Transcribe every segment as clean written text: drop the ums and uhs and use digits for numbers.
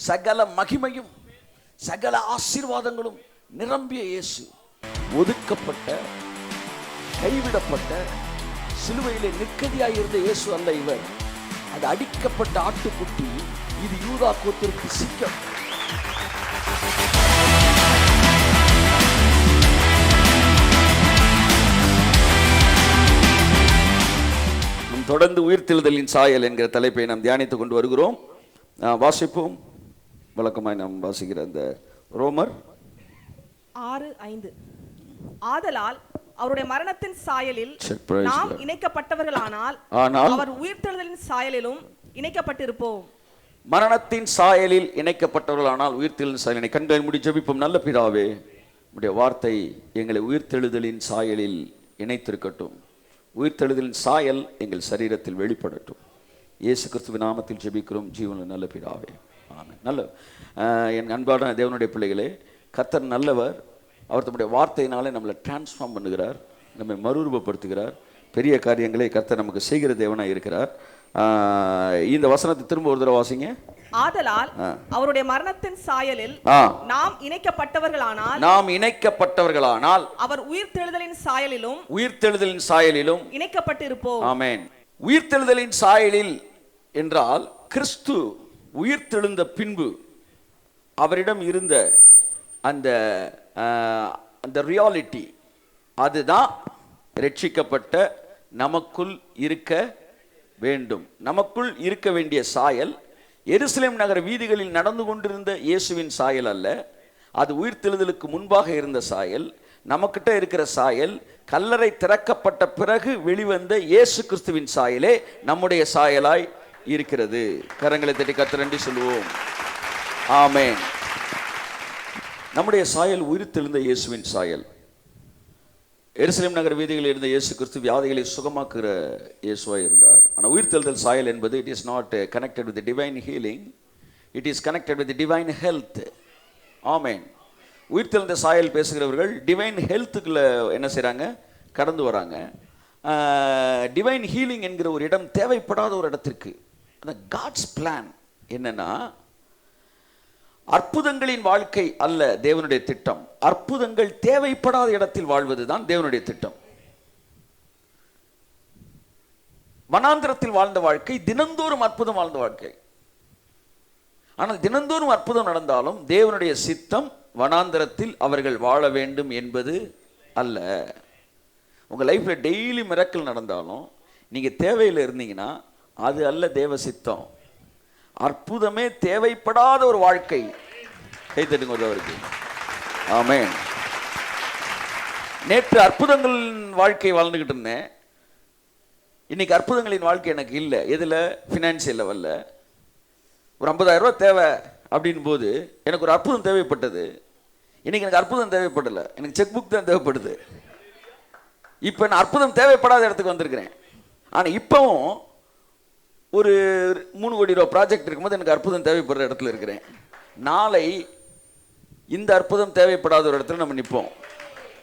சகல மகிமையும் சகல ஆசீர்வாதங்களும் நிரம்பிய இயேசு ஒதுக்கப்பட்ட, கைவிடப்பட்ட, சிலுவையிலே நிற்கதியாயிருந்த இயேசு அல்ல இவர். அது அடிக்கப்பட்ட ஆட்டுக்குட்டி. இது யூதா கோத்திற்கு சிங்கம். தொடர்ந்து உயிர்த்தெழுதலின் சாயல் என்கிற தலைப்பை நாம் தியானித்துக் கொண்டு வருகிறோம். வாசிப்போம். வழக்கமாய் நாம் வாசிக்கிற அந்த ரோமர் 6:5. ஆதலால் அவருடைய மரணத்தின் சாயலில் நாம் இணைக்கப்பட்டவர்களானால் அவர் உயிர்த்தெழுதலின் சாயலிலும் இணைக்கப்பட்டிருப்போம். மரணத்தின் சாயலில் இணைக்கப்பட்டவர்களானால் உயிர்த்தெழுதலின் சாயலில். கண்களை மூடி ஜெபிப்போம். நல்ல பிதாவே, உம்முடைய வார்த்தை எங்களை உயிர்த்தெழுதலின் சாயலில் இணைத்திருக்கட்டும். உயிர்த்தெழுதலின் சாயல் எங்கள் சரீரத்தில் வெளிப்படட்டும். இயேசு கிறிஸ்துவின் நாமத்தில் ஜெபிக்கிறோம் ஜீவனுள்ள நல்ல பிதாவே, ஆமென். நல்ல என் அன்பான தேவனுடைய பிள்ளைகளே, கர்த்தர் நல்லவர். அவர் தம்முடைய வார்த்தையினாலே நம்மளை டிரான்ஸ்ஃபார்ம் பண்ணுகிறார், நம்மை மறுரூபப்படுத்துகிறார். பெரிய காரியங்களை கர்த்தர் நமக்கு செய்கிற தேவனாக இருக்கிறார். இந்த வசனத்தை திரும்ப ஒரு தடவை வாசிங்க. ஆதலால் அவருடைய மரணத்தின் சாயலில் நாம் இணைக்கப்பட்டவர்களானால் அவர் உயிர்த்தெழுதலின் சாயலிலும் இணைக்கப்பட்டிருப்போம். ஆமென். உயிர்த்தெழுதலின் சாயலில் என்றால் கிறிஸ்து உயிர்த்தெழுந்த பின்பு அவரிடம் இருந்த அந்த ரியாலிட்டி, அதுதான் ரட்சிக்கப்பட்ட நமக்குள் இருக்க வேண்டும். நமக்குள் இருக்க வேண்டிய சாயல் எருசலேம் நகர வீதிகளில் நடந்து கொண்டிருந்த இயேசுவின் சாயல் அல்ல. அது உயிர்த்தெழுதலுக்கு முன்பாக இருந்த சாயல். நமக்கிட்ட இருக்கிற சாயல் கல்லறை திறக்கப்பட்ட பிறகு வெளிவந்த இயேசு கிறிஸ்துவின் சாயலே நம்முடைய சாயலாய் இருக்கிறது. கரங்களை தட்டி கர்த்தருக்கு நன்றி சொல்லுவோம். ஆமென். நம்முடைய சாயல் உயிர்த்தெழுந்த இயேசுவின் சாயல். எருசலேம் நகர வீதிகளில் இருந்த இயேசு கிறிஸ்து வியாதிகளை சுகமாக்குற இயேசுவாக இருந்தார். ஆனால் உயிர்த்தெழுதல் சாயல் என்பது it is not connected with divine healing, it is connected with divine health. Amen. உயிர்த்தெழுந்த சாயல் பேசுகிறவர்கள் டிவைன் ஹெல்த்துக்குள்ள என்ன செய்கிறாங்க, கடந்து வராங்க. டிவைன் ஹீலிங் என்கிற ஒரு இடம் தேவைப்படாத ஒரு இடத்திற்கு. அந்த காட்ஸ் பிளான் என்னன்னா, அற்புதங்களின் வாழ்க்கை அல்ல தேவனுடைய திட்டம். அற்புதங்கள் தேவைப்படாத இடத்தில் வாழ்வது தான் தேவனுடைய திட்டம். வனாந்திரத்தில் வாழ்ந்த வாழ்க்கை தினந்தோறும் அற்புதம் வாழ்ந்த வாழ்க்கை. ஆனால் தினந்தோறும் அற்புதம் நடந்தாலும் தேவனுடைய சித்தம் வனாந்திரத்தில் அவர்கள் வாழ வேண்டும் என்பது அல்ல. உங்க லைஃப்ல டெய்லி மிரக்கல் நடந்தாலும் நீங்க தேவையில் இருந்தீங்கன்னா அது அல்ல தேவ சித்தம். அற்புதமே தேவைப்படாத ஒரு வாழ்க்கை. கை தட்டுங்க ஒருவருக்கு. ஆமென். நேற்று அற்புதங்களின் வாழ்க்கை வாழ்ந்துகிட்டு இருந்தேன். இன்னைக்கு அற்புதங்களின் வாழ்க்கை எனக்கு இல்லை. எதுல? ஃபினான்சியல் லெவல்ல. ஒரு 50,000 ரூபாய் தேவை அப்படின் போது எனக்கு ஒரு அற்புதம் தேவைப்பட்டது. இன்னைக்கு எனக்கு அற்புதம் தேவைப்படலை, எனக்கு செக் புக் தான் தேவைப்படுது. இப்போ நான் அற்புதம் தேவைப்படாத இடத்துக்கு வந்திருக்கிறேன். ஆனால் இப்போவும் ஒரு 3 கோடி ரூபா ப்ராஜெக்ட் இருக்கும்போது எனக்கு அற்புதம் தேவைப்படுற இடத்துல இருக்கிறேன். நாளை இந்த அற்புதம் தேவைப்படாத ஒரு இடத்துல நம்ம நிற்போம்.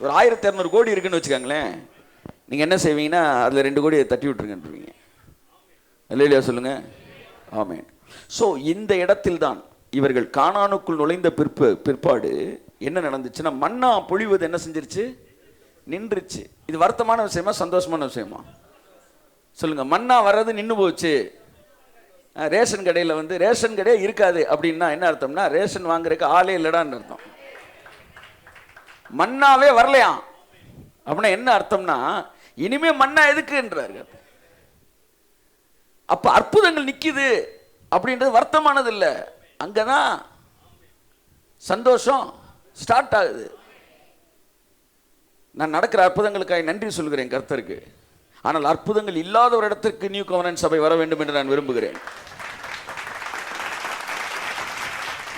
ஒரு 1200 கோடி இருக்குன்னு வச்சுக்காங்களேன். நீங்கள் என்ன செய்வீங்கன்னா அதில் 2 கோடியை தட்டி விட்டுருங்கன்றீங்க. இல்லையா சொல்லுங்க. ஆமென். ஸோ இந்த இடத்தில் தான் இவர்கள் கானானுக்குள் நுழைந்த பிற்பாடு என்ன நடந்துச்சுன்னா, மன்னா பொழிவது என்ன செஞ்சிருச்சு? நின்றுச்சு. இது வருத்தமான விஷயமா சந்தோஷமான விஷயமா சொல்லுங்க. மன்னா வர்றது நின்று போச்சு. ரேஷன் கடையில் வந்து ரேஷன் கடையே இருக்காது அப்படின்னா என்ன அர்த்தம்னா, ரேஷன் வாங்குறதுக்கு ஆளே இல்லடான்னு அர்த்தம். மன்னாவே வரலையா அப்படின்னா என்ன அர்த்தம்னா, இனிமே மன்னா எதுக்குன்றார்கள். அப்ப அற்புதங்கள் நிக்குது அப்படின்றது வருத்தமானது இல்லை, அங்கதான் சந்தோஷம் ஸ்டார்ட் ஆகுது. நான் நடக்கிற அற்புதங்களுக்காக நன்றி சொல்கிறேன் கர்த்தருக்கு. ஆனால் அற்புதங்கள் இல்லாத ஒரு இடத்திற்கு நியூ கவர்னன்ட் சபை வர வேண்டும் என்று நான் விரும்புகிறேன்.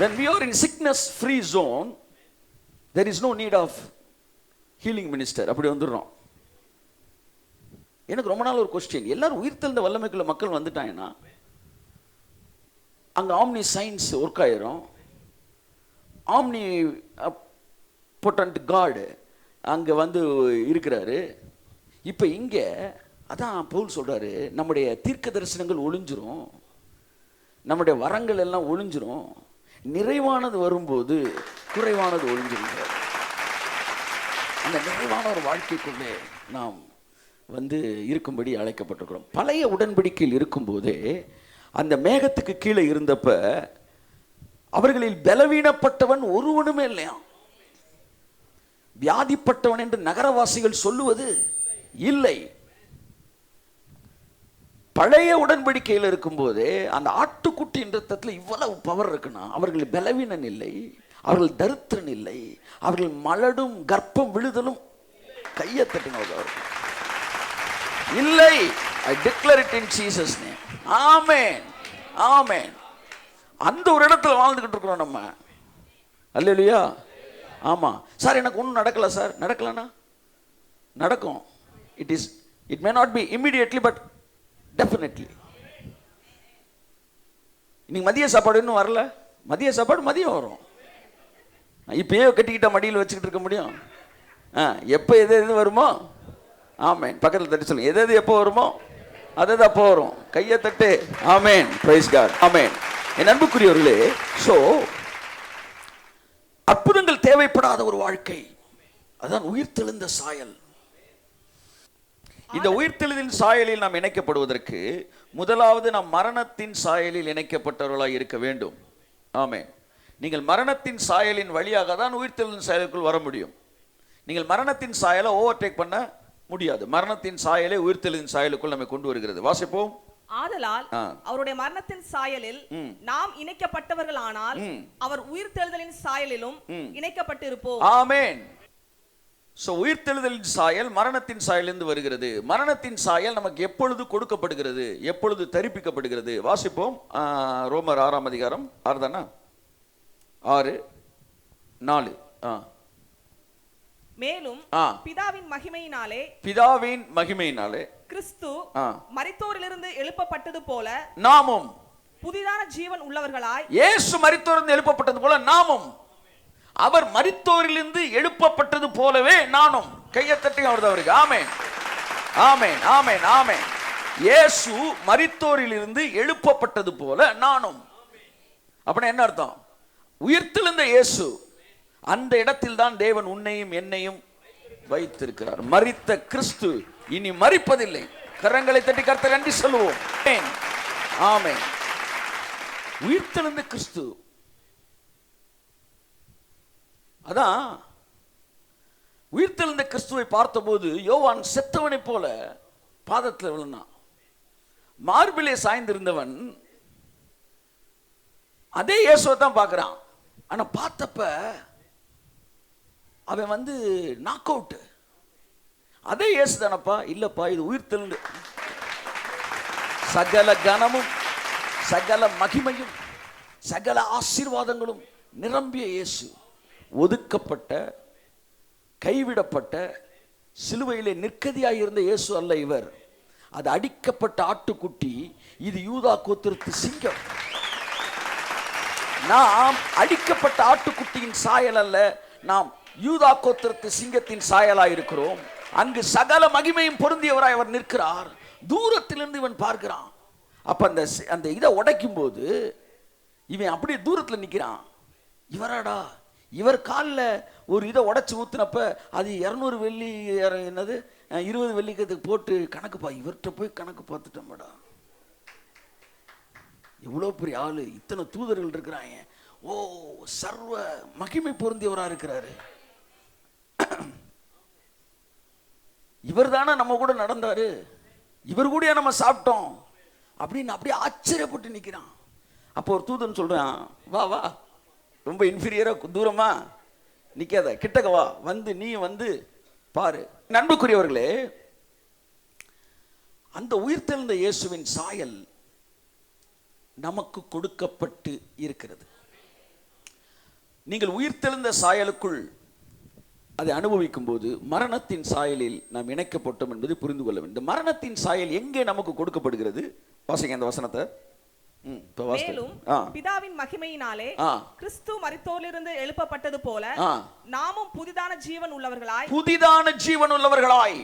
When we are in sickness free zone, there is no need of healing minister. அப்படி வந்துடுறோம். எனக்கு ரொம்ப நாள் ஒரு கொஸ்டின், எல்லாரும் உயிர்த்தெழுந்த வல்லமைக்குள்ள மக்கள் வந்துட்டாங்கன்னா அங்கே ஆம்னி சயின்ஸ் ஒர்க் ஆயிரும். ஆம்னி பொட்டன்ட் காட் அங்கே வந்து இருக்கிறாரு. இப்போ இங்கே அதான் பவுல் சொல்கிறாரு, நம்முடைய தீர்க்க தரிசனங்கள் ஒளிஞ்சிரும், நம்முடைய வரங்கள் எல்லாம் ஒளிஞ்சிரும். நிறைவானது வரும்போது குறைவானது ஒழிஞ்சிருக்கிறது. அந்த நிறைவான ஒரு வாழ்க்கைக்குள்ளே நாம் இருக்கும்படி அழைக்கப்பட்டிருக்கிறோம். பழைய உடன்படிக்கையில் இருக்கும்போதே அந்த மேகத்துக்கு கீழே இருந்தப்ப அவர்களில் பலவீனப்பட்டவன் ஒருவனுமே இல்லையா. வியாதிப்பட்டவன் என்று நகரவாசிகள் சொல்லுவது இல்லை. பழைய உடன்படிக்கையில் இருக்கும்போதே அந்த ஆட்டுக்குட்டியின் ரத்தத்தில் இவ்வளவு பவர் இருக்குன்னா, அவர்கள் பலவீனன் இல்லை, அவர்கள் தரித்திரன் இல்லை, அவர்கள் மலடும் கர்ப்பம் விழுதலும் கையை தட்டினவர் இல்லை. I declare it in Jesus name. ஆமென், ஆமென். அந்த ஒரு இடத்துல வாழ்ந்துகிட்டு இருக்கிறோம் நம்ம. அல்லேலூயா. ஆமா சார், எனக்கு ஒன்றும் நடக்கல சார். நடக்கலனா நடக்கும். It may not be immediately but definitely. இன்னைக்கு மதிய சாப்பாடு இன்னும் வரல. மதிய சாப்பாடு மதியம் வரும். இப்பயே கட்டிக்கிட்ட மடியில் வச்சுக்கிட்டு இருக்க முடியும்? எப்போ எது எது வருமோ, ஆமேன், பக்கத்தில் தட்டி சொல்லுங்க, எது எது எப்போ வருமோ அது அப்போ வரும். கையை தட்டு. ஆமேன், பிரைஸ் காட். ஆமேன். என் அன்புக்குரியவர்களே, ஸோ அற்புதங்கள் தேவைப்படாத ஒரு வாழ்க்கை, அதான் உயிர்த்தெழுந்த சாயல். இந்த உயிர்த்தெழுதின் சாயலில் நாம் இணைக்கப்படுவதற்கு முதலாவது நாம் மரணத்தின் சாயலில் இணைக்கப்பட்டவர்களாக இருக்க வேண்டும். ஆமென். நீங்கள் மரணத்தின் சாயலின் வழியாக தான் உயிர்த்தெழுதின் சாயலுக்குள் வர முடியும். நீங்கள் மரணத்தின் சாயலை ஓவர்டேக் பண்ண முடியாது. மரணத்தின் சாயலை உயிர்த்தெழுதின் சாயலுக்குள் நம்மை கொண்டு வருகிறது. வாசிப்போம். ஆதலால் அவருடைய மரணத்தின் சாயலில் நாம் இணைக்கப்பட்டவர்களானால் அவர் உயிர்த்தெழுதலின் சாயலிலும் இணைக்கப்பட்டிருப்போம். ஆமென். சோ உயிர்த்தெழுதலின் சாயல் மரணத்தின் சாயலிலிருந்து வருகிறது. மரணத்தின் சாயல் நமக்கு எப்பொழுது கொடுக்கப்படுகிறது, எப்பொழுது தரிப்பிக்கப்படுகிறது? வாசிப்போம். ரோமர் 6ஆம் அதிகாரம் 6 தானா? 6:4. மேலும் பிதாவின் மகிமையினாலே கிறிஸ்து மரித்தோரிலிருந்து எழுப்பப்பட்டது போல நாமும் புதிதான ஜீவன் உள்ளவர்களாய், இயேசு மரித்தோரிலிருந்து எழுப்பப்பட்டது போல நாமும், அவர் மரித்தோரிலிருந்து எழுப்பப்பட்டது போலவே நானும். கையை தட்டி அவருக்கு. ஆமென், ஆமென், ஆமென், ஆமென். இயேசு மரித்தோரிலிருந்து எழுப்பப்பட்டது போல நானும். அப்படின்னா என்ன அர்த்தம்? உயிர்த்தெழுந்த இயேசு அந்த இடத்தில் தான் தேவன் உன்னையும் என்னையும் வைத்திருக்கிறார். மரித்த கிறிஸ்து இனி மரிப்பதில்லை. கரங்களை தட்டி கர்த்தர் நன்றி சொல்லுவோம். ஆமென். உயிர்த்தெழுந்த கிறிஸ்து. அதான் உயிர்த்தெழுந்த கிறிஸ்துவை பார்த்தபோது யோவான் செத்தவனை போல பாதத்தில் விழுந்தான். மார்பிலே சாய்ந்திருந்தவன் அதே இயேசுவை தான் பார்க்கிறான். ஆனா பார்த்தப்ப அவன் நாக் அவுட். அதே இயேசு தானப்பா? இல்லப்பா, இது உயிர்த்தெழுந்து சகல கனமும் சகல மகிமையும் சகல ஆசீர்வாதங்களும் நிரம்பிய இயேசு. ஒதுக்கப்பட்ட கைவிடப்பட்ட சிலுவையிலே நிற்கதியாய் இருந்த இயேசு அல்ல இவர். அது அடிக்கப்பட்ட ஆட்டுக்குட்டி. இது யூதா கோத்திரத்து சிங்கம். நாம் அடிக்கப்பட்ட ஆட்டுக்குட்டியின் சாயல் அல்ல, நாம் யூதா கோத்திரத்து சிங்கத்தின் சாயலாய் இருக்கிறோம். அங்கு சகல மகிமையும் பொருந்தியவராய் அவர் நிற்கிறார். தூரத்திலிருந்து இவன் பார்க்கிறான். அப்ப அந்த இதை உடைக்கும் போது இவன் அப்படியே தூரத்தில் நிற்கிறான். இவராடா? இவர் காலில் ஒரு இதை உடைச்சு ஊத்துனப்ப அது 200 வெள்ளி, என்னது 20 வெள்ளிக்கு போட்டு கணக்குப்பா. இவர்கிட்ட போய் கணக்கு பார்த்துட்டோம்டா. எவ்வளோ பெரிய ஆளு, இத்தனை தூதர்கள் இருக்கிறாங்க. ஓ, சர்வ மகிமை பொருந்தியவரா இருக்கிறாரு. இவர் தானே நம்ம கூட நடந்தாரு, இவர் கூட நம்ம சாப்பிட்டோம் அப்படின்னு அப்படியே ஆச்சரியப்பட்டு நிற்கிறான். அப்போ ஒரு தூதன் சொல்றான், வா வா, ரொம்ப இன்ஃபீரியரா தூரமா நிக்காத, கிட்டக்க வா, நீ பாரு. அன்புக்குரியவர்களே, அந்த உயிர்த்தெழுந்த இயேசுவின் சாயல் நமக்கு கொடுக்கப்பட்டு இருக்கிறது. நீங்கள் உயிர்த்தெழுந்த சாயலுக்குள் அதை அனுபவிக்கும் போது மரணத்தின் சாயலில் நாம் இணைக்கப்பட்டோம் என்பதை புரிந்து கொள்ள வேண்டும். மரணத்தின் சாயல் எங்கே நமக்கு கொடுக்கப்படுகிறது? வாசிங்க அந்த வசனத்தை. மேலும் பிதாவின் மகிமையினாலே கிறிஸ்து மரித்தோரிலிருந்து எழுப்பப்பட்டது போல நாமும் புதிதான ஜீவன் உள்ளவர்களாய். புதிதான ஜீவன் உள்ளவர்களாய்.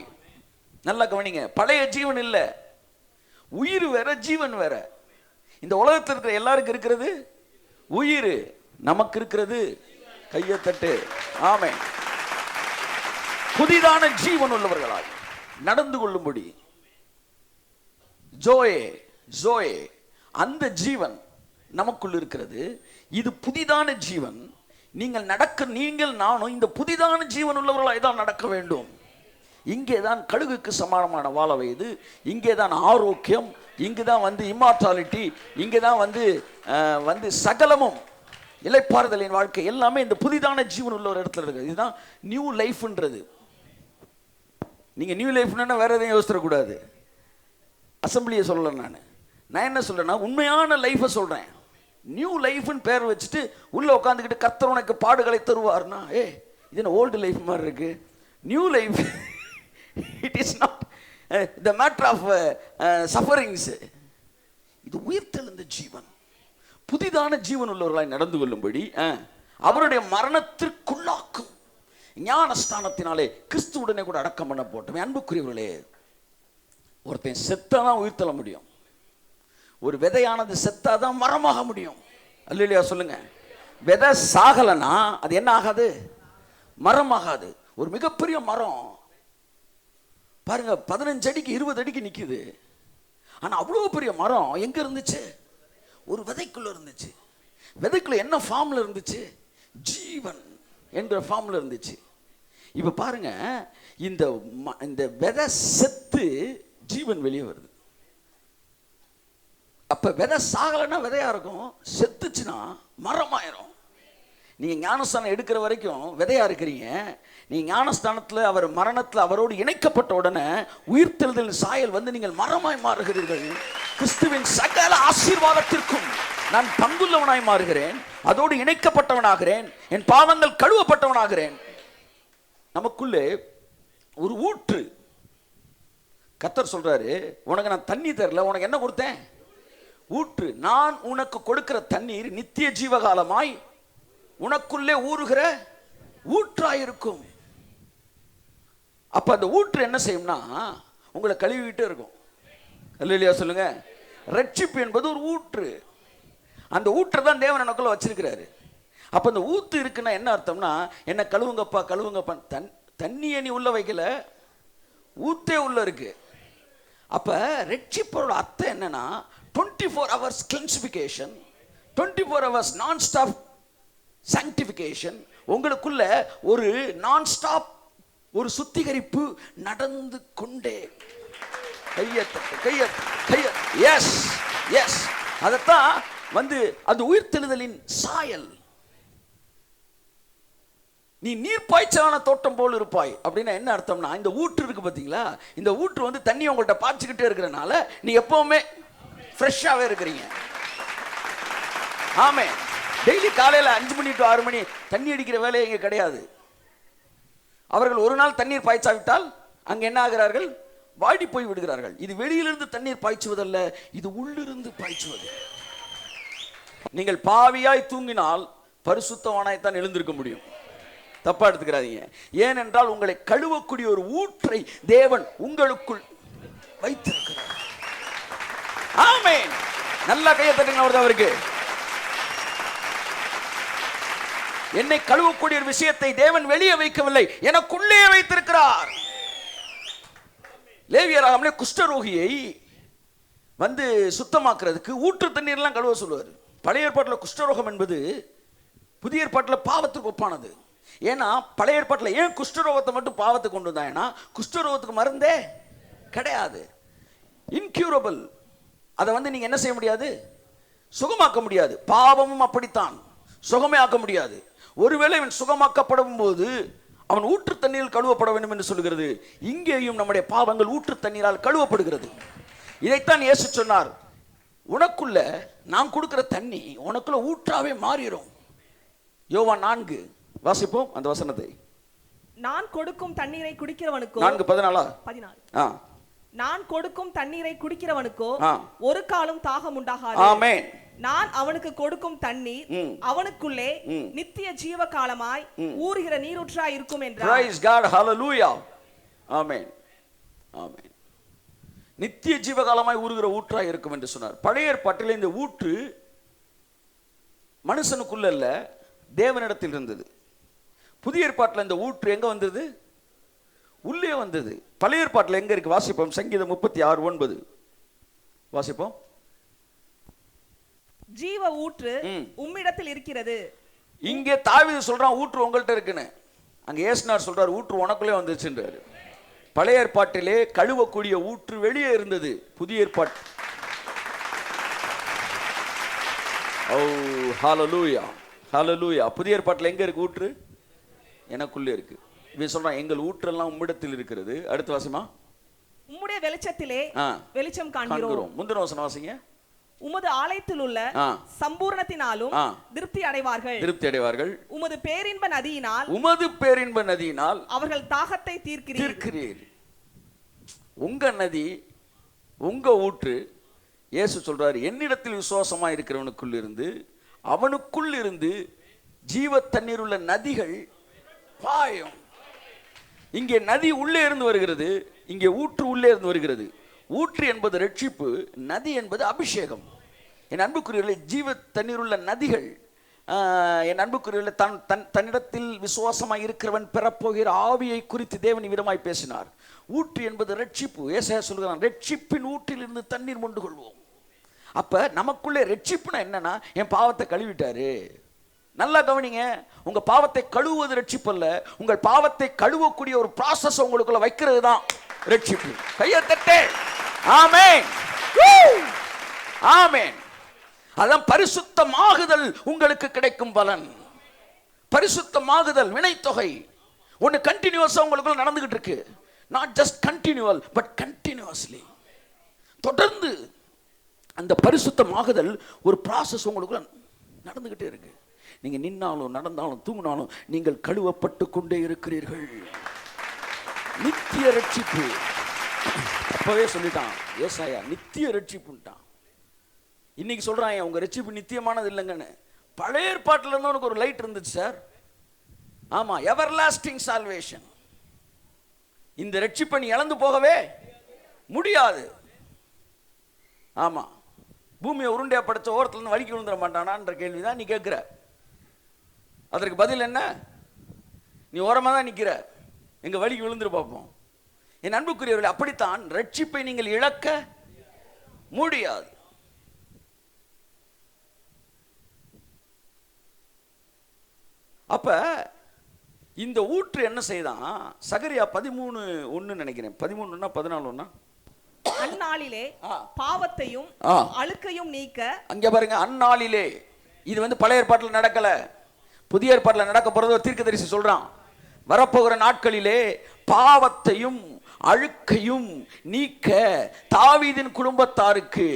நல்லா கவனிங்க. பழைய ஜீவன் இல்ல, உயிர் வேற, ஜீவன் வேற. இந்த உலகத்தில் இருக்கிற எல்லாருக்கும் இருக்கிறது உயிர். நமக்கு இருக்கிறது. கையை தட்டு. ஆமென். புதிதான ஜீவன் உள்ளவர்களாய் நடந்து கொள்ளும்படி ஜோயே ஜோயே அந்த ஜீவன் நமக்குள் இருக்கிறது. இது புதிதான ஜீவன். நீங்கள் நானும் இந்த புதிதான ஜீவன் உள்ளவர்களாய் தான் நடக்க வேண்டும். இங்கேதான் கழுகுக்கு சமானமான வாழ வயது, இங்கேதான் ஆரோக்கியம், இங்குதான் இம்மார்டாலிட்டி, இங்கேதான் வந்து சகலமும் இளைப்பாறுதலின் வாழ்க்கை எல்லாமே இந்த புதிதான ஜீவன் உள்ள ஒரு இடத்துல இருக்கு. இதுதான் நியூ லைஃப்ன்றது. நீங்க நியூ லைஃப்னா வேற எதையும் யோசிச்சிடக்கூடாது. அசம்பிளியை சொல்லலை. நான் என்ன சொல்றேன்னா உண்மையான லைஃபை சொல்றேன். நியூ லைஃப்னு பேர் வச்சுட்டு உள்ள உட்காந்துக்கிட்டு கர்த்தர் உனக்கு பாடுகளை தருவார்னா, இது என்ன ஓல்டு லைஃப் மாதிரி இருக்கு. New life it is not the matter of sufferings. இது உயிர்த்தெழுந்த ஜீவன், புதிதான ஜீவன் உள்ளவர்களாய் நடந்து கொள்ளும்படி அவருடைய மரணத்திற்குள்ளாக்கும் ஞானஸ்தானத்தினாலே கிறிஸ்துவுடனே கூட அடக்கம் பண்ண போட்டோம். அன்புக்குரியவர்களே, ஒருத்தன் செத்தாதான் உயிர் தள்ள முடியும். ஒரு விதையானது செத்தாதான் மரமாக முடியும். அல்லேலூயா சொல்லுங்க. விதை சாகலனா அது என்ன ஆகாது? மரமாகாது. ஒரு மிகப்பெரிய மரம் பாருங்க, 15 அடிக்கு 20 அடிக்கு நிக்குது. ஆனா அவ்வளவு பெரிய மரம் எங்க இருந்துச்சு? ஒரு விதைக்குள்ள இருந்துச்சு. விதைக்குள்ள என்ன ஃபார்ம்ல இருந்துச்சு? ஜீவன் என்ற ஃபார்ம்ல இருந்துச்சு. இப்ப பாருங்க, இந்த விதை செத்து ஜீவன் வெளியே வருது. அப்ப விதை சாகலைன்னா விதையா இருக்கும், செத்துச்சுன்னா மரமாயிரும். நீங்க ஞானஸ்தானம் எடுக்கிற வரைக்கும் விதையா இருக்கிறீங்க. நீங்க ஞானஸ்தானத்துல அவர் மரணத்துல அவரோடு இணைக்கப்பட்ட உடனே உயிர்த்தெழுதல் சாயல் நீங்கள் மரமாய் மாறுகிறீர்கள். கிறிஸ்துவின் சகல ஆசீர்வாதத்திற்கும் நான் பங்குள்ளவனாய் மாறுகிறேன். அதோடு இணைக்கப்பட்டவனாகிறேன். என் பாவங்கள் கழுவப்பட்டவனாகிறேன். நமக்குள்ளே ஒரு ஊற்று. கர்த்தர் சொல்றாரு, உனக்கு நான் தண்ணி தரல, உனக்கு என்ன கொடுத்தேன்? ஊற்று. நான் உனக்கு கொடுக்கிற தண்ணீர் நித்திய ஜீவகாலமாய் உனக்குள்ளே ஊறுகிற ஊற்றாயிருக்கும். அப்ப அந்த ஊற்று என்ன செய்யும்னா உங்களை கழுவிட்டே இருக்கும். அல்லேலூயா சொல்லுங்க. ரட்சிப்பு என்பது ஒரு ஊற்று. அந்த ஊற்றை தான் தேவன் எனக்குள்ள வச்சிருக்கிறாரு. அப்ப அந்த ஊத்து இருக்குன்னா என்ன அர்த்தம்னா, என்ன கழுவுங்கப்பா கழுவுங்கப்பா. தண்ணியை நீ உள்ள வைக்கல, ஊத்தே உள்ள இருக்கு. அப்ப ரட்சிப்போட அர்த்தம் என்னன்னா 24 hours கிளென்சிஃபிகேஷன், 24 hours நான் ஸ்டாப் சாங்டிஃபிகேஷன். உங்களுக்குள்ள ஒரு நான் ஸ்டாப் ஒரு சுத்திகரிப்பு நடந்து கொண்டே. எஸ் எஸ் அதத்தான் அது உயிர்த்தெழுதலின் சாயல். நீ நீர்ப்பாய்ச்சலான தோட்டம் போல் இருப்பாய் அப்படின்னா என்ன அர்த்தம்னா, இந்த ஊற்று இருக்கு பார்த்தீங்களா, இந்த ஊற்று தண்ணி உங்கள்கிட்ட பாய்ச்சிக்கிட்டே இருக்கிறனால நீ எப்பவுமே ஃப்ரெஷ்ஷாகவே இருக்கிறீங்க. ஆமே. டெய்லி காலையில் 5 மணி to 6 மணி தண்ணி அடிக்கிற வேலை இங்கே கிடையாது. அவர்கள் ஒரு நாள் தண்ணீர் பாய்ச்சாவிட்டால் அங்கே என்ன ஆகிறார்கள்? வாடி போய் விடுகிறார்கள். இது வெளியிலிருந்து தண்ணீர் பாய்ச்சுவதல்ல, இது உள்ளிருந்து பாய்ச்சுவது. நீங்கள் பாவியாய் தூங்கினால் பரிசுத்தவானாய்த்தான் எழுந்திருக்க முடியும். தப்பா எடுத்துக்கிறாதீங்க. ஏனென்றால் உங்களை கழுவக்கூடிய ஒரு ஊற்றை தேவன் உங்களுக்குள் வைத்திருக்கிறார். ஆமென். நல்ல கையை தட்டுங்க அவருக்கு. என்னை கழுவக்கூடிய ஒரு விஷயத்தை தேவன் வெளியே வைக்கவில்லை, எனக்குள்ளே வைத்திருக்கிறார். லேவியராகமலே குஷ்டரோகியை சுத்தமாக்குறதுக்கு ஊற்று தண்ணீர் எல்லாம் கழுவ சொல்லுவார். பழைய ஏற்பாட்டில் குஷ்டரோகம் என்பது புதிய ஏற்பாட்டில் பாவத்துக்கு ஒப்பானது. ஏன்னா பழைய ஏற்பாட்டில் ஏன் குஷ்டரோகத்தை மட்டும் பாவத்தை கொண்டு வந்தாங்கன்னா, குஷ்டரோகத்துக்கு மருந்தே கிடையாது, இன்க்யூரபிள். அதை நீங்க என்ன செய்ய முடியாது? சுகமாக்க முடியாது. பாவமும் அப்படித்தான், சுகமே ஆக்க முடியாது. ஒருவேளை அவன் சுகமாக்கப்படும் போது அவன் ஊற்று தண்ணீரில் கழுவப்பட வேண்டும் என்று சொல்கிறது. இங்கேயும் நம்முடைய பாவங்கள் ஊற்று தண்ணீரால் கழுவப்படுகிறது. இதைத்தான் இயேசு சொன்னார், உனக்குள்ள நான் கொடுக்கிற தண்ணி உனக்குள்ள ஊற்றாவே மாறிடும். யோவான் 4 வாசிப்போம் அந்த வசனத்தை. நான் கொடுக்கும் தண்ணீரை குடிக்கிறவனுக்கோ 4:14 நான் கொடுக்கும் தண்ணீரை குடிக்கிறவனுக்கோ ஒரு காலம் தாகம் உண்டாகாது. ஆமென். நான் அவனுக்கு கொடுக்கும் தண்ணீர் அவனுக்குள்ளே நித்திய ஜீவ காலமாய் ஊறுகிற நீரூற்றாய் இருக்கும் என்றார். Praise God, hallelujah. ஆமென் ஆமென். நித்திய ஜீவகாலமாய் ஊறுகிற ஊற்றாய் இருக்கும் என்று சொன்னார். பழைய ஏற்பாட்டில் இந்த ஊற்று மனுஷனுக்குள்ள இல்ல, தேவனிடத்தில் இருந்தது. புதிய ஏற்பாட்டில் இந்த ஊற்று எங்க வந்தது? உள்ளே வந்தது. பழைய ஏற்பாட்டில் எங்க இருக்கு? வாசிப்போம். சங்கீதம் 36:9 வாசிப்போம். ஜீவ ஊற்று உம்மிடத்தில் இருக்கிறது. இங்கே தாவீது சொல்றான் ஊற்று உங்கள்கிட்ட இருக்குன்னு. அங்க ஏசுனார் சொல்றாரு ஊற்று உனக்குள்ளே வந்துச்சுன்றாரு. பழைய ஏற்பாட்டிலே கழுவக்கூடிய ஊற்று வெளியே இருந்தது. புதிய ஏற்பாட்டு ஓ ஹalleluya ஹalleluya. புதிய ஏற்பாட்டில் எங்க இருக்கு ஊற்று? எனக்குள்ளே இருக்கு. இவன் சொல்றான் எங்கள் ஊற்றெல்லாம் உம்மிடத்தில் இருக்கிறது. அடுத்த வாசிமா. உம்முடைய வெளிச்சத்திலே வெளிச்சம் காண்கிறோம். முந்தின வசனம் வாசிங்க. உமது ஆலயத்தில் உள்ள சம்பூரணத்தினாலும் திருப்தி அடைவார்கள். உமது பேரின்ப நதியினால் அவர்கள் தாகத்தை தீர்க்கிறீர். உங்க நதி, உங்க ஊற்று. இயேசு சொல்றாரு என்னிடத்தில் விசுவாசமா இருக்கிறவனுக்குள் இருந்து, அவனுக்குள் இருந்து ஜீவ தண்ணீர் உள்ள நதிகள் பாயும். இங்கே நதி உள்ளே இருந்து வருகிறது, இங்கே ஊற்று உள்ளே இருந்து வருகிறது. ஊற்று என்பது ரட்சிப்பு, நதி என்பது அபிஷேகம். என் அன்புக்குரியவர்களே, ஜீவ தண்ணீர் உள்ள நதிகள். என் அன்புக்குரியவர்களே, தன்னிடத்தில் விசுவாசமாய் இருக்கிறவன் பெறப்போகிற ஆவியை குறித்து தேவன் விதமாய் பேசினார். ஊற்று என்பது ரட்சிப்பு. ஏசாயா சொல்கிறான் ரட்சிப்பின் ஊற்றிலிருந்து தண்ணீர் மொண்டு கொள்வோம். அப்ப நமக்குள்ளே ரட்சிப்புனா என்னன்னா, என் பாவத்தை கழுவிட்டாரு. நல்லா கவனிங்க, உங்க பாவத்தை கழுவுவது ரட்சிப்பு அல்ல, உங்கள் பாவத்தை கழுவக்கூடிய ஒரு ப்ராசஸ் உங்களுக்குள்ள வைக்கிறது தான் ரட்சிப்பு. கையை தட்டு. ஆமென் ஆமென். அதான் பரிசுத்தமாகுதல் உங்களுக்கு கிடைக்கும் பலன். பரிசுத்தமாகுதல் வினைத்தொகை ஒன்னு கண்டினியூஸா உங்களுக்குள்ள நடந்துகிட்டு இருக்கு. Not just continual but continuously. தொடர்ந்து அந்த பரிசுத்தமாகுதல் ஒரு ப்ராசஸ் உங்களுக்குள்ள நடந்துகிட்டே இருக்கு. நீங்க நின்னாலும் நடந்தாலும் தூங்கினாலும் நீங்கள் கழுவப்பட்டு கொண்டே இருக்கிறீர்கள். நித்திய ரட்சிப்பு. அப்பவே சொல்லிட்டான் ஏசாயா, நித்திய ரட்சிப்புட்டான். இன்னைக்கு சொல்றான் உங்க ரட்சிப்பு நித்தியமானது இல்லைங்கன்னு. பழைய ஏற்பாட்டில் இருந்து உனக்கு ஒரு லைட் இருந்துச்சு சார். ஆமா, எவர்லாஸ்டிங் சால்வேஷன். இந்த ரட்சிப்பை நீ இழந்து போகவே முடியாது. ஆமா, பூமியை உருண்டையா படைச்ச ஓரத்துல இருந்து வலிக்கு விழுந்துட மாட்டானான்ற கேள்விதான் நீ கேட்கிற. அதற்கு பதில் என்ன? நீ ஓரமா தான் நிக்கிற, எங்க வலிக்கு விழுந்துரு பார்ப்போம். என் அன்புக்குரியவர்களே, அப்படித்தான் ரட்சிப்பை நீங்கள் இழக்க முடியாது. அப்ப இந்த ஊற்று என்ன செய்தான்? சகரியா 13:1 நினைக்கிறேன், 13 14 அந்நாளிலே பாவத்தையும் அழுக்கையும் நீக்க. அங்க பாருங்க, அந்நாளிலே. இது பழைய ஏற்பாட்டில் நடக்கல, புதிய ஏற்பாட்டில் நடக்க போறது தீர்க்கதரிசி சொல்றான். வரப்போகிற நாட்களிலே பாவத்தையும் அழுக்கையும் நீக்க தாவீதின் குடும்பத்தாருக்கு.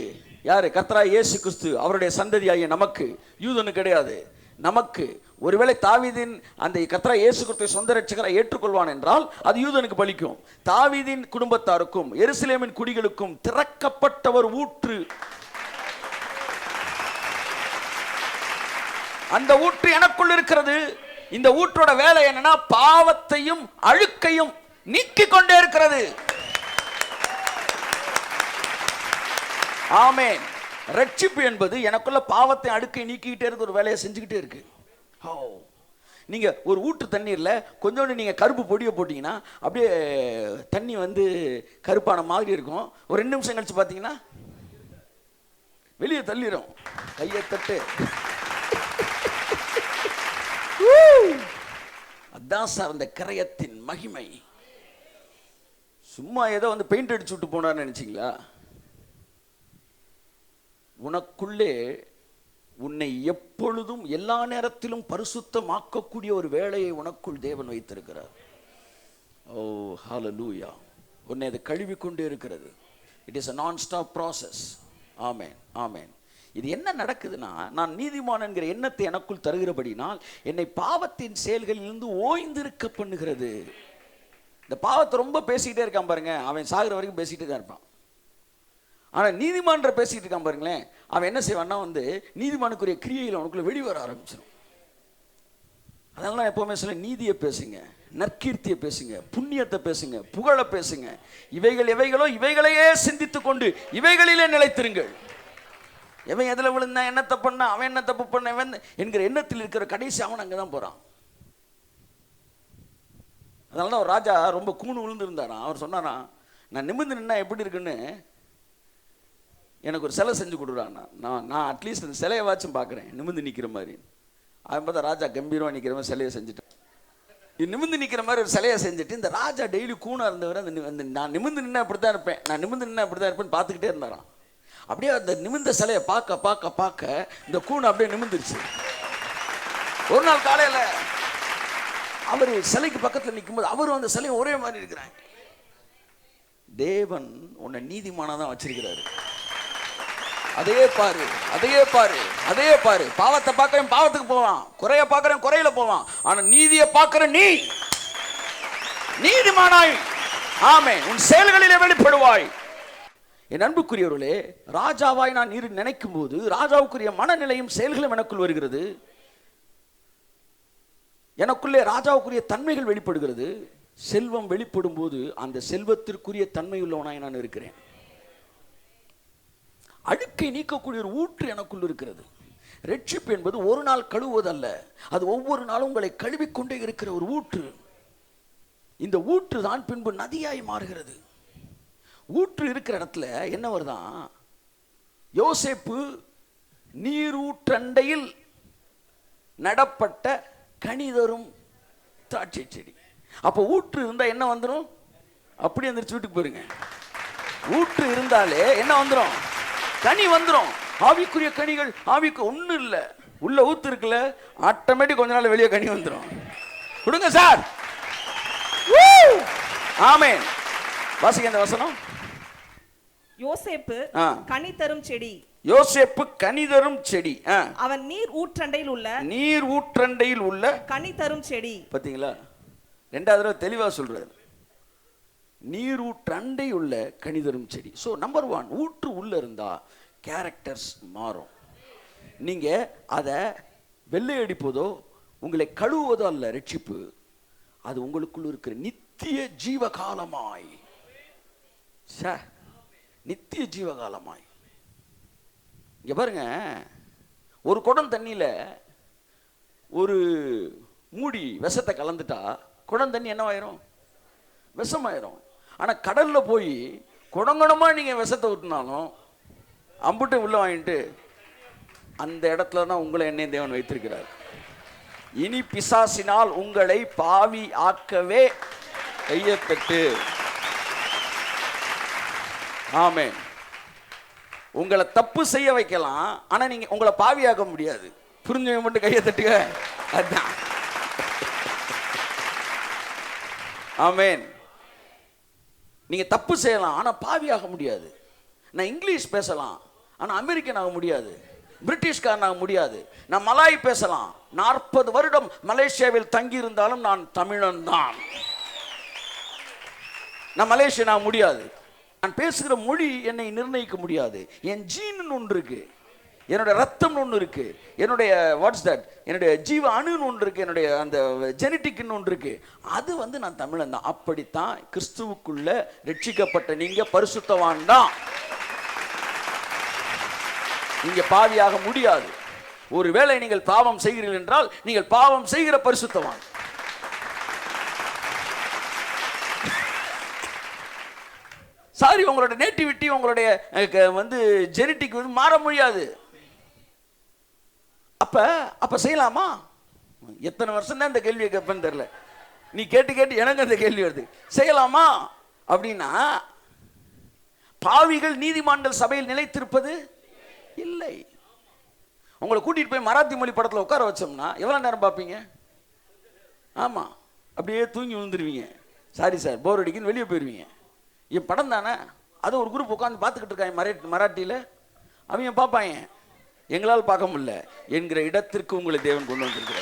யாரு? கர்த்தராகிய இயேசு கிறிஸ்து, அவருடைய சந்ததியாகிய நமக்கு, யூதனு கிடையாது, நமக்கு. ஒருவேளை தாவீதின் அந்த கர்த்தராகிய இயேசு கிறிஸ்துவை சொந்த இரட்சகரை ஏற்றுக்கொள்வான் என்றால் அது யூதனுக்கு பலிக்கும். தாவீதின் குடும்பத்தாருக்கும் எருசலேமின் குடிகளுக்கும் திறக்கப்பட்டவர் ஊற்று. அந்த ஊற்று எனக்குள் இருக்கிறது. இந்த ஊற்றோட வேலை என்னன்னா, பாவத்தையும் அழுக்கையும் நீக்கிக் கொண்டே இருக்கிறது. ஆமென். ரட்சிப்பு என்பது எனக்குள்ள பாவத்தை அழுக்கை நீக்கிக்கிட்டே இருக்கு, ஒரு வேலையை செஞ்சுக்கிட்டே இருக்கு. நீங்க ஒரு ஊற்று தண்ணீர்ல கொஞ்சோண்டு நீங்க கருப்பு பொடியை போட்டீங்கன்னா அப்படியே தண்ணி கருப்பான மாதிரி இருக்கும். ஒரு 2 நிமிஷம் கழிச்சு பாத்தீங்கன்னா வெளியே தள்ளிடும். கையை தட்டு. அதான் சார் அந்த கிரயத்தின் மகிமை. சும்மா ஏதோ பெயிண்ட் அடிச்சு விட்டு போனான்னு நினைச்சீங்களா? உனக்குள்ளே உன்னை எப்பொழுதும் எல்லா நேரத்திலும் பரிசுத்தமாக்கக்கூடிய ஒரு வேலையை உனக்குள் தேவன் வைத்திருக்கிறார். ஓ ஹalleluya. உன்னை அது கழுவி கொண்டே இருக்கிறது. It is a non-stop process. ஆமென் ஆமென். இது என்ன நடக்குதுன்னா, நான் நீதிமான் என்கிற எண்ணத்தை எனக்குள் தருகிறபடினால் என்னை பாவத்தின் செயல்களிலிருந்து ஓய்ந்திருக்க பண்ணுகிறது. இந்த பாவத்தை ரொம்ப பேசிக்கிட்டே இருக்கான் பாருங்க, அவன் சாகுற வரைக்கும் பேசிக்கிட்டு தான் இருப்பான். ஆனா நீதிமான்ற பேசிக்கிட்டு இருக்கான் பாருங்களேன், அவன் என்ன செய்வான்னா நீதிமானுக்குரிய கிரியையில் அவனுக்குள்ள வெளிவர ஆரம்பிச்சிடும். அதனால நான் எப்பவுமே சொல்ல, நீதியை பேசுங்க, நற்கீர்த்தியை பேசுங்க, புண்ணியத்தை பேசுங்க, புகழை பேசுங்க. இவைகள் எவைகளோ இவைகளையே சிந்தித்துக் கொண்டு இவைகளிலே நிலைத்திருங்கள். இவன் எதில் விழுந்தான், என்ன தப்பு பண்ண, அவன் என்ன தப்பு பண்ண, இவன் என்கிற எண்ணத்தில் இருக்கிற கடைசி அவன் அங்கே தான் போகிறான். அதனால தான் ஒரு ராஜா ரொம்ப கூணு விழுந்துருந்தாரான். அவர் சொன்னாரான், நான் நிமிர்ந்து நின்னா எப்படி இருக்குன்னு எனக்கு ஒரு சிலை செஞ்சு கொடுக்குறான். நான் அட்லீஸ்ட் அந்த சிலையை வாச்சும் பார்க்குறேன் நிமிர்ந்து நிற்கிற மாதிரி. அவன் பார்த்தா ராஜா கம்பீரமாக நிற்கிற மாதிரி சிலையை செஞ்சுட்டேன். நிமிர்ந்து நிற்கிற மாதிரி ஒரு சிலையை செஞ்சுட்டு இந்த ராஜா டெய்லி கூணாக இருந்தவர் அந்த நான் நிமிர்ந்து நின்னா இப்படி தான் இருப்பேன், நான் நிமிர்ந்து நின்னா இப்படி தான் இருப்பேன்னு பார்த்துக்கிட்டே இருந்தாரான். அப்படியே அந்த நிமிர்ந்த சிலையை பார்க்க பார்க்க பார்க்க இந்த கூணு அப்படியே நிமிர்ந்துருச்சு. ஒரு நாள் காலையில் அவர் சிலைக்கு பக்கத்தில் நிற்கும்போது அவரும் அந்த சிலையை ஒரே மாதிரி இருக்கிறாங்க. தேவன் உன்னை நீதிமானா தான் வச்சிருக்கிறாரு. அதையே பாரு, அதையே பாரு, அதையே பாரு. பாவத்தை பார்க்கறேன் பாவத்துக்கு போவான், குறைய பார்க்கறேன் குறையில போவான். ஆனா நீதியை பார்க்கிற நீ நீதிமானாய், ஆமென், உன் செயல்களிலே வெளிப்படுவாய். என் அன்புக்குரியவர்களே, ராஜாவாய் நான் நினைக்கும் போது ராஜாவுக்குரிய மனநிலையும் செயல்களும் எனக்குள் வருகிறது. எனக்குள்ளே ராஜாவுக்குரிய தன்மைகள் வெளிப்படுகிறது. செல்வம் வெளிப்படும் போது அந்த செல்வத்திற்குரிய தன்மையுள்ளவனாய் நான் இருக்கிறேன். அழுக்கை நீக்கக்கூடிய ஒரு ஊற்று எனக்குள் இருக்கிறது. ரட்சிப்பு என்பது ஒரு நாள் கழுவுவதல்ல, அது ஒவ்வொரு நாளும் உங்களை கழுவிக்கொண்டே இருக்கிற ஒரு ஊற்று. இந்த ஊற்று தான் பின்பு நதியாய் மாறுகிறது. ஊற்று இருக்கிற இடத்துல என்ன வருதான், யோசேப்பு நீரூற்றண்டையில் நடப்பட்ட கனிதரும் திராட்சை செடி. அப்போ ஊற்று இருந்தா என்ன வந்துடும், அப்படி எந்திரிச்சு வீட்டுக்கு போயிருங்க. ஊற்று இருந்தாலே என்ன வந்துடும், கனி வந்துடும். ஆவிக்குரிய கனிகள், ஆவிக்கு ஒன்றும் இல்லை, உள்ள ஊத்து இருக்குல்ல, ஆட்டோமேட்டிக் கொஞ்ச நாள் வெளியே கனி வந்துடும். கொடுங்க சார். ஆமென். வாசிங்க அந்த வசனம். யோசேப்பு கனி தரும் செடி. யோசேப்பு கனி தரும் செடி. அவன் நீர் ஊற்றண்டையில் உள்ள கனி தரும் செடி. பாத்தீங்களா, ரெண்டாவது தடவை தெளிவா சொல்றாரு, நீரூற்றண்டை உள்ள கனிதரும் செடி. ஸோ நம்பர் 1, ஊற்று உள்ள இருந்தா கேரக்டர்ஸ் மாறும். நீங்க அதை வெள்ளை அடிப்பதோ உங்களை கழுவுவதோ அல்ல ரட்சிப்பு, அது உங்களுக்குள்ள இருக்கிற நித்திய ஜீவகாலமாய், நித்திய ஜீவகாலமாய். இங்க பாருங்க, ஒரு குடம் தண்ணியில ஒரு மூடி விஷத்தை கலந்துட்டா குடம் தண்ணி என்னவாயிரும், விஷமாயிரும். ஆனா கடல்ல போய் குடங்குடமா நீங்க விஷத்தை ஊற்றினாலும் அம்புட்டு உள்ள வாங்கிட்டு அந்த இடத்துல தான் உங்களை என்னை தேவன் வைத்திருக்கிறார். இனி பிசாசினால் உங்களை பாவி ஆக்கவே கையத்தட்டு. ஆமென். உங்களை தப்பு செய்ய வைக்கலாம், ஆனா நீங்க உங்களை பாவியாக்க முடியாது. புரிஞ்சவங்க மட்டும் கையை தட்டுங்க. அதுதான். ஆமென். நீங்க தப்பு செய்யலாம், ஆனா பாவியாக முடியாது. நான் இங்கிலீஷ் பேசலாம், ஆனா அமெரிக்கன் ஆக முடியாது, பிரிட்டிஷ்காரன் ஆக முடியாது. நான் மலாய் பேசலாம், 40 வருடம் மலேசியாவில் தங்கி இருந்தாலும் நான் தமிழன் தான். நான் மலேசியன் ஆக முடியாது. நான் பேசுகிற மொழி என்னை நிர்ணயிக்க முடியாது. என் ஜீன் ஒன்று இருக்கு, என்னுடைய ரத்தம் ஒன்று இருக்கு, என்னுடைய வாட்ஸ் தட், என்னுடைய ஜீவ அணுன்னு ஒன்று இருக்கு, என்னுடைய அந்த ஜெனட்டிக்னு ஒன்று இருக்கு. அது நான் தமிழன் தான். அப்படித்தான் கிறிஸ்துவுக்குள்ள ரட்சிக்கப்பட்ட நீங்க பரிசுத்தவான் தான். நீங்க பாவியாக முடியாது. ஒருவேளை நீங்கள் பாவம் செய்கிறீர்கள் என்றால் நீங்கள் பாவம் செய்கிற பரிசுத்தவான். சாரி, உங்களுடைய நேட்டிவிட்டி, உங்களுடைய ஜெனட்டிக் மாற முடியாது. அப்ப செய்யலாமா? எத்தனை வருஷம் தான் இந்த கேள்வியை கேட்பேன்னு தெரியல. நீ கேட்டு கேட்டு எனக்கு அந்த கேள்வி வருது. செய்யலாமா அப்படின்னா, பாவிகள் நீதிமான்கள் சபையில் நிலைத்திருப்பது இல்லை. உங்களை கூட்டிட்டு போய் மராத்தி மொழி படத்தில் உட்கார வச்சோம்னா எவ்வளவு நேரம் பார்ப்பீங்க? ஆமா, அப்படியே தூங்கி விழுந்துருவீங்க. சாரி சார், போர் அடிக்குன்னு வெளியே போயிருவீங்க. என் படம் தானே, அது ஒரு குரூப் உட்காந்து பார்த்துக்கிட்டு இருக்காங்க மராட்டியில். அவங்க பார்ப்பாங்க, எங்களால் பார்க்க முடியல என்கிற இடத்திற்கு உங்களை தேவன் கொண்டு வந்திருக்கிறார்.